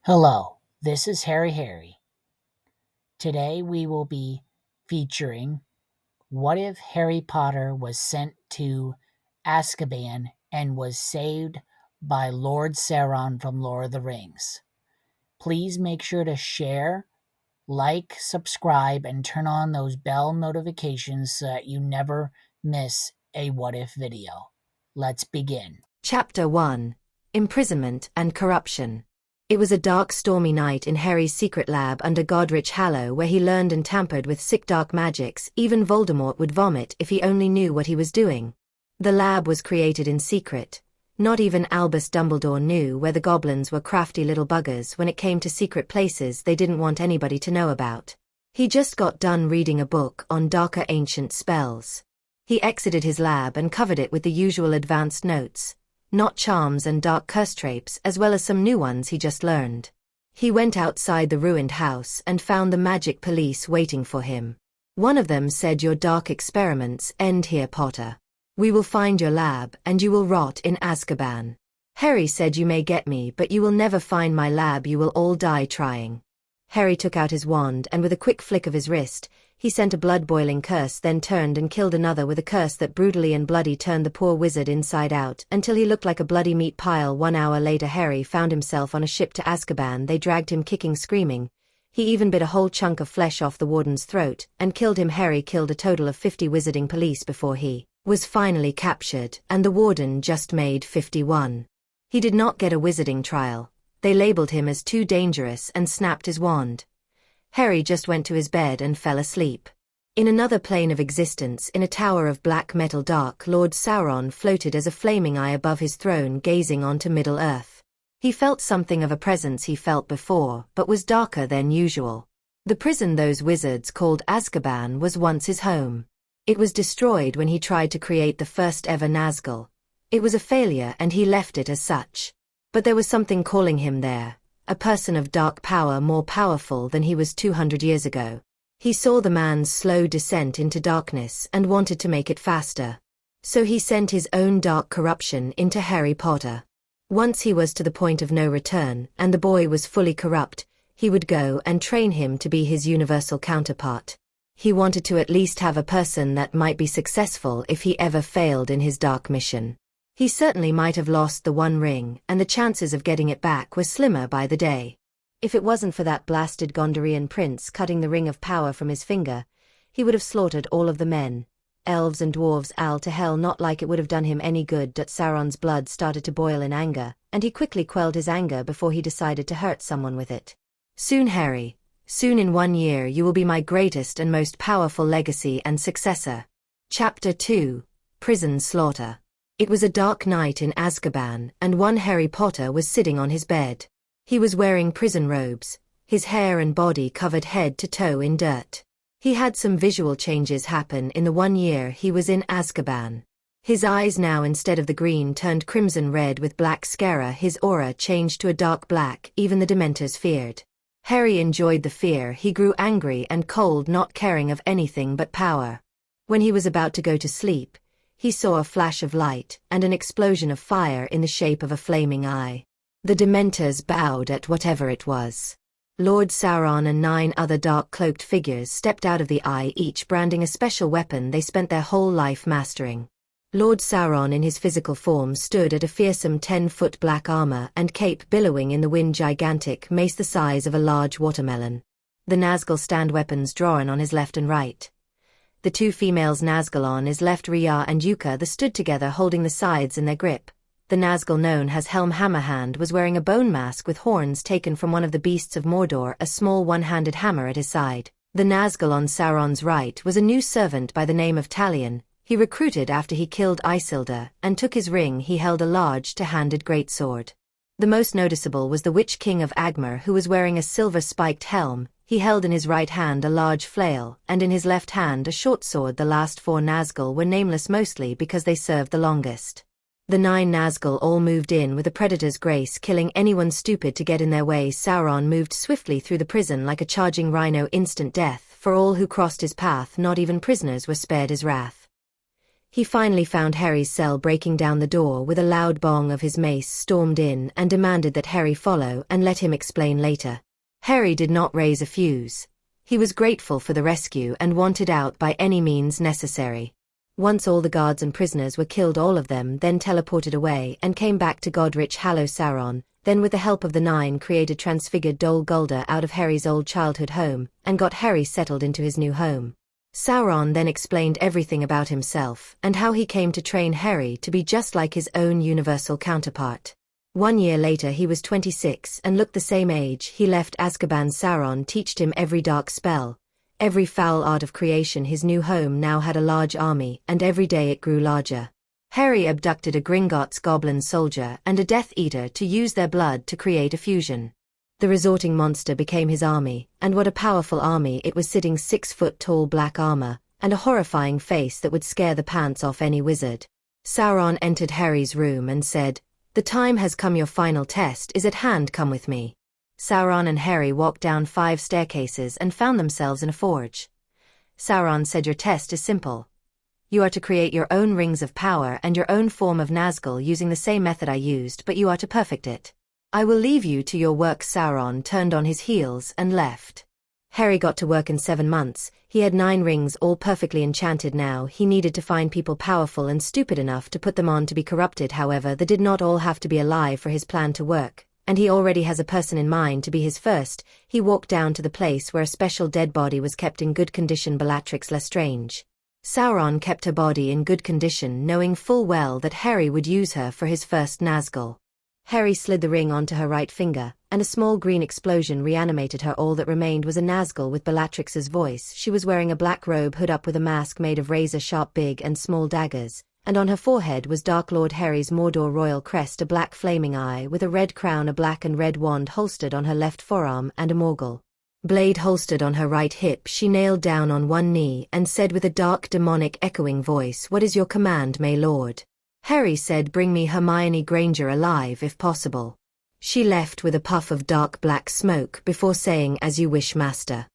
Hello, this is Harry. Today we will be featuring what if Harry Potter was sent to Azkaban and was saved by Lord Sauron from Lord of the Rings. Please make sure to share, like, subscribe, and turn on those bell notifications so that you never miss a what if video. Let's begin. Chapter 1: Imprisonment and Corruption. It was a dark, stormy night in Harry's secret lab under Godrich Hallow, where he learned and tampered with sick dark magics. Even Voldemort would vomit if he only knew what he was doing. The lab was created in secret. Not even Albus Dumbledore knew, where the goblins were crafty little buggers when it came to secret places they didn't want anybody to know about. He just got done reading a book on darker ancient spells. He exited his lab and covered it with the usual advanced notes. Not charms and dark curse traps, as well as some new ones he just learned. He went outside the ruined house and found the magic police waiting for him. One of them said, "Your dark experiments end here, Potter. We will find your lab, and you will rot in Azkaban." Harry said, "You may get me, but you will never find my lab. You will all die trying." Harry took out his wand, and with a quick flick of his wrist, he sent a blood-boiling curse, then turned and killed another with a curse that brutally and bloody turned the poor wizard inside out, until he looked like a bloody meat pile. 1 hour later, Harry found himself on a ship to Azkaban. They dragged him kicking, screaming. He even bit a whole chunk of flesh off the warden's throat, and killed him. Harry killed a total of 50 wizarding police before he was finally captured, and the warden just made 51. He did not get a wizarding trial. They labeled him as too dangerous and snapped his wand. Harry just went to his bed and fell asleep. In another plane of existence, in a tower of black metal, dark Lord Sauron floated as a flaming eye above his throne, gazing onto Middle-earth. He felt something of a presence he felt before, but was darker than usual. The prison those wizards called Azkaban was once his home. It was destroyed when he tried to create the first ever Nazgul. It was a failure and he left it as such. But there was something calling him there. A person of dark power, more powerful than he was 200 years ago. He saw the man's slow descent into darkness and wanted to make it faster. So he sent his own dark corruption into Harry Potter. Once he was to the point of no return, and the boy was fully corrupt, he would go and train him to be his universal counterpart. He wanted to at least have a person that might be successful if he ever failed in his dark mission. He certainly might have lost the One Ring, and the chances of getting it back were slimmer by the day. If it wasn't for that blasted Gondorian prince cutting the ring of power from his finger, he would have slaughtered all of the men, elves and dwarves, all to hell. Not like it would have done him any good. Sauron's blood started to boil in anger, and he quickly quelled his anger before he decided to hurt someone with it. "Soon, Harry, soon, in 1 year, you will be my greatest and most powerful legacy and successor." Chapter 2: Prison Slaughter. It was a dark night in Azkaban, and one Harry Potter was sitting on his bed. He was wearing prison robes, his hair and body covered head to toe in dirt. He had some visual changes happen in the 1 year he was in Azkaban. His eyes now, instead of the green, turned crimson red with black scara. His aura changed to a dark black. Even the Dementors feared. Harry enjoyed the fear. He grew angry and cold, not caring of anything but power. When he was about to go to sleep, he saw a flash of light and an explosion of fire in the shape of a flaming eye. The Dementors bowed at whatever it was. Lord Sauron and 9 other dark-cloaked figures stepped out of the eye, each branding a special weapon they spent their whole life mastering. Lord Sauron in his physical form stood at a fearsome 10-foot black armor and cape billowing in the wind, gigantic mace the size of a large watermelon. The Nazgul stand weapons drawn on his left and right. The 2 females Nazgul on his left, Rhea and Yuka, stood together holding the sides in their grip. The Nazgul known as Helm Hammerhand was wearing a bone mask with horns taken from one of the beasts of Mordor, a small one-handed hammer at his side. The Nazgul on Sauron's right was a new servant by the name of Talion. He recruited after he killed Isildur and took his ring. He held a large two-handed greatsword. The most noticeable was the Witch King of Agmar, who was wearing a silver-spiked helm. He held in his right hand a large flail, and in his left hand a short sword. The last 4 Nazgul were nameless, mostly because they served the longest. The 9 Nazgul all moved in with a predator's grace, killing anyone stupid to get in their way. Sauron moved swiftly through the prison like a charging rhino, instant death for all who crossed his path. Not even prisoners were spared his wrath. He finally found Harry's cell, breaking down the door with a loud bang of his mace, stormed in and demanded that Harry follow and let him explain later. Harry did not raise a fuse. He was grateful for the rescue and wanted out by any means necessary. Once all the guards and prisoners were killed, all of them then teleported away and came back to Godrich Hollow. Sauron then, with the help of the Nine, created transfigured Dol Guldur out of Harry's old childhood home and got Harry settled into his new home. Sauron then explained everything about himself and how he came to train Harry to be just like his own universal counterpart. 1 year later he was 26 and looked the same age. He left Azkaban. Sauron taught him every dark spell, every foul art of creation. His new home now had a large army, and every day it grew larger. Harry abducted a Gringotts goblin soldier and a Death Eater to use their blood to create a fusion. The resorting monster became his army, and what a powerful army it was, sitting 6-foot-tall black armor, and a horrifying face that would scare the pants off any wizard. Sauron entered Harry's room and said, "The time has come, your final test is at hand, come with me." Sauron and Harry walked down 5 staircases and found themselves in a forge. Sauron said, "Your test is simple. You are to create your own rings of power and your own form of Nazgul using the same method I used, but you are to perfect it. I will leave you to your work." Sauron turned on his heels and left. Harry got to work in 7 months. He had 9 rings, all perfectly enchanted. Now he needed to find people powerful and stupid enough to put them on to be corrupted. However, they did not all have to be alive for his plan to work, and he already has a person in mind to be his first. He walked down to the place where a special dead body was kept in good condition, Bellatrix Lestrange. Sauron kept her body in good condition, knowing full well that Harry would use her for his first Nazgul. Harry slid the ring onto her right finger, and a small green explosion reanimated her. All that remained was a Nazgul with Bellatrix's voice. She was wearing a black robe, hood up with a mask made of razor-sharp big and small daggers, and on her forehead was Dark Lord Harry's Mordor royal crest, a black flaming eye with a red crown, a black and red wand holstered on her left forearm, and a Morgul blade holstered on her right hip. She knelt down on one knee and said with a dark demonic echoing voice, "What is your command, my lord?" Harry said, "Bring me Hermione Granger alive if possible." She left with a puff of dark black smoke before saying, "As you wish, master."